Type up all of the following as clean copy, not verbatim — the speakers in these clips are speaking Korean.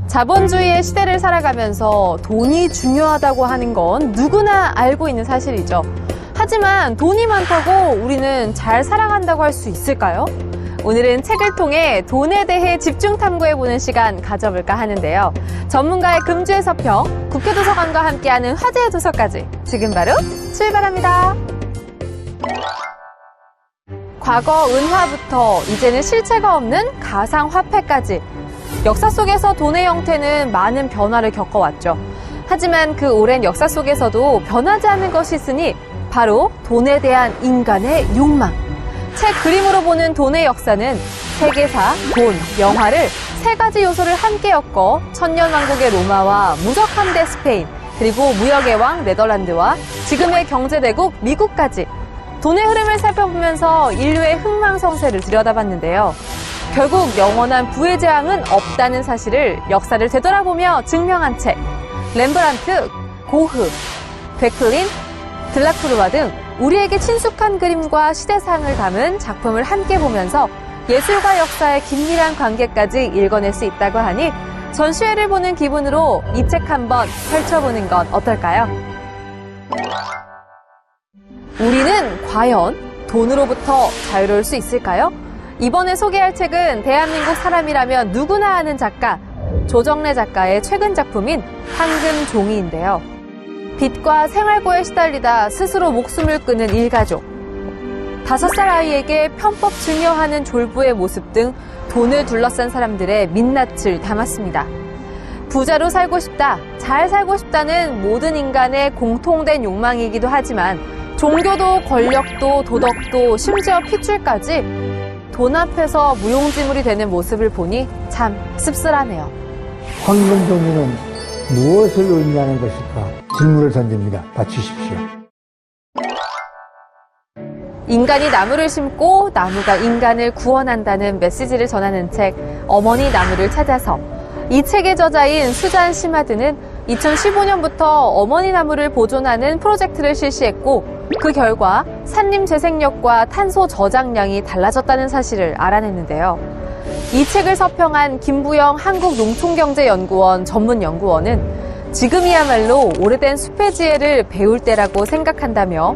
자본주의의 시대를 살아가면서 돈이 중요하다고 하는 건 누구나 알고 있는 사실이죠. 하지만 돈이 많다고 우리는 잘 살아간다고 할 수 있을까요? 오늘은 책을 통해 돈에 대해 집중 탐구해보는 시간 가져볼까 하는데요. 전문가의 금주의 서평, 국회도서관과 함께하는 화제의 도서까지 지금 바로 출발합니다. 과거 은화부터 이제는 실체가 없는 가상화폐까지 역사 속에서 돈의 형태는 많은 변화를 겪어왔죠. 하지만 그 오랜 역사 속에서도 변하지 않는 것이 있으니 바로 돈에 대한 인간의 욕망. 책 그림으로 보는 돈의 역사는 세계사, 돈, 영화를 세 가지 요소를 함께 엮어 천년왕국의 로마와 무적함대 스페인, 그리고 무역의 왕 네덜란드와 지금의 경제대국 미국까지 돈의 흐름을 살펴보면서 인류의 흥망성쇠를 들여다봤는데요. 결국 영원한 부의 재앙은 없다는 사실을 역사를 되돌아보며 증명한 책. 렘브란트, 고흐, 베클린, 들라크루아 등 우리에게 친숙한 그림과 시대상을 담은 작품을 함께 보면서 예술과 역사의 긴밀한 관계까지 읽어낼 수 있다고 하니 전시회를 보는 기분으로 이 책 한번 펼쳐보는 건 어떨까요? 우리는 과연 돈으로부터 자유로울 수 있을까요? 이번에 소개할 책은 대한민국 사람이라면 누구나 아는 작가 조정래 작가의 최근 작품인 황금종이인데요. 빚과 생활고에 시달리다 스스로 목숨을 끊은 일가족, 5살 아이에게 편법 증여하는 졸부의 모습 등 돈을 둘러싼 사람들의 민낯을 담았습니다. 부자로 살고 싶다, 잘 살고 싶다는 모든 인간의 공통된 욕망이기도 하지만 종교도 권력도 도덕도 심지어 핏줄까지 돈 앞에서 무용지물이 되는 모습을 보니 참 씁쓸하네요. 황금종이는 무엇을 의미하는 것일까? 질문을 던집니다. 맞추십시오. 인간이 나무를 심고 나무가 인간을 구원한다는 메시지를 전하는 책 어머니 나무를 찾아서. 이 책의 저자인 수잔 시마드는 2015년부터 어머니 나무를 보존하는 프로젝트를 실시했고 그 결과 산림 재생력과 탄소 저장량이 달라졌다는 사실을 알아냈는데요. 이 책을 서평한 김부영 한국농촌경제연구원 전문연구원은 지금이야말로 오래된 숲의 지혜를 배울 때라고 생각한다며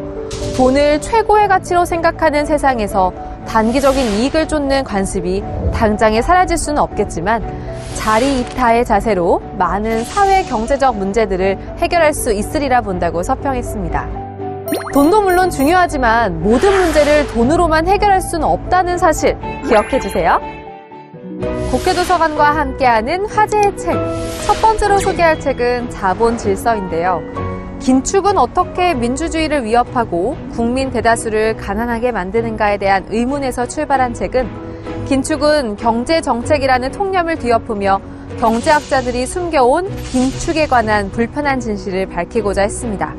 돈을 최고의 가치로 생각하는 세상에서 단기적인 이익을 쫓는 관습이 당장에 사라질 수는 없겠지만 자리이타의 자세로 많은 사회 경제적 문제들을 해결할 수 있으리라 본다고 서평했습니다. 돈도 물론 중요하지만 모든 문제를 돈으로만 해결할 수는 없다는 사실 기억해 주세요. 국회도서관과 함께하는 화제의 책. 첫 번째로 소개할 책은 자본 질서인데요. 긴축은 어떻게 민주주의를 위협하고 국민 대다수를 가난하게 만드는가에 대한 의문에서 출발한 책은 긴축은 경제정책이라는 통념을 뒤엎으며 경제학자들이 숨겨온 긴축에 관한 불편한 진실을 밝히고자 했습니다.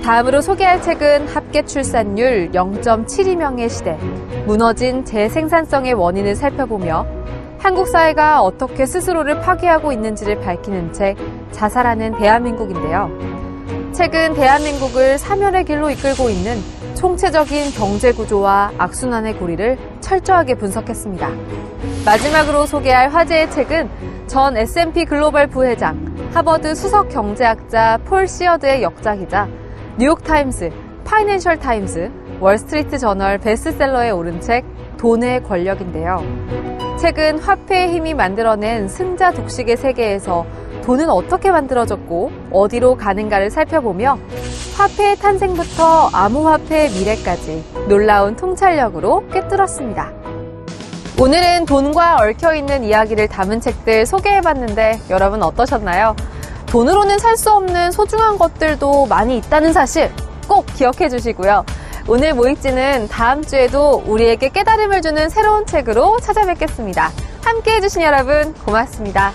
다음으로 소개할 책은 합계 출산율 0.72명의 시대, 무너진 재생산성의 원인을 살펴보며 한국 사회가 어떻게 스스로를 파괴하고 있는지를 밝히는 책, 자살하는 대한민국인데요. 책은 대한민국을 사멸의 길로 이끌고 있는 총체적인 경제구조와 악순환의 고리를 철저하게 분석했습니다. 마지막으로 소개할 화제의 책은 전 S&P 글로벌 부회장, 하버드 수석 경제학자 폴 시어드의 역작이자 뉴욕타임스, 파이낸셜 타임스, 월스트리트 저널 베스트셀러에 오른 책 돈의 권력인데요. 책은 화폐의 힘이 만들어낸 승자 독식의 세계에서 돈은 어떻게 만들어졌고 어디로 가는가를 살펴보며 화폐의 탄생부터 암호화폐의 미래까지 놀라운 통찰력으로 꿰뚫었습니다. 오늘은 돈과 얽혀있는 이야기를 담은 책들 소개해봤는데 여러분 어떠셨나요? 돈으로는 살 수 없는 소중한 것들도 많이 있다는 사실 꼭 기억해 주시고요. 오늘 모익지는 다음 주에도 우리에게 깨달음을 주는 새로운 책으로 찾아뵙겠습니다. 함께 해주신 여러분 고맙습니다.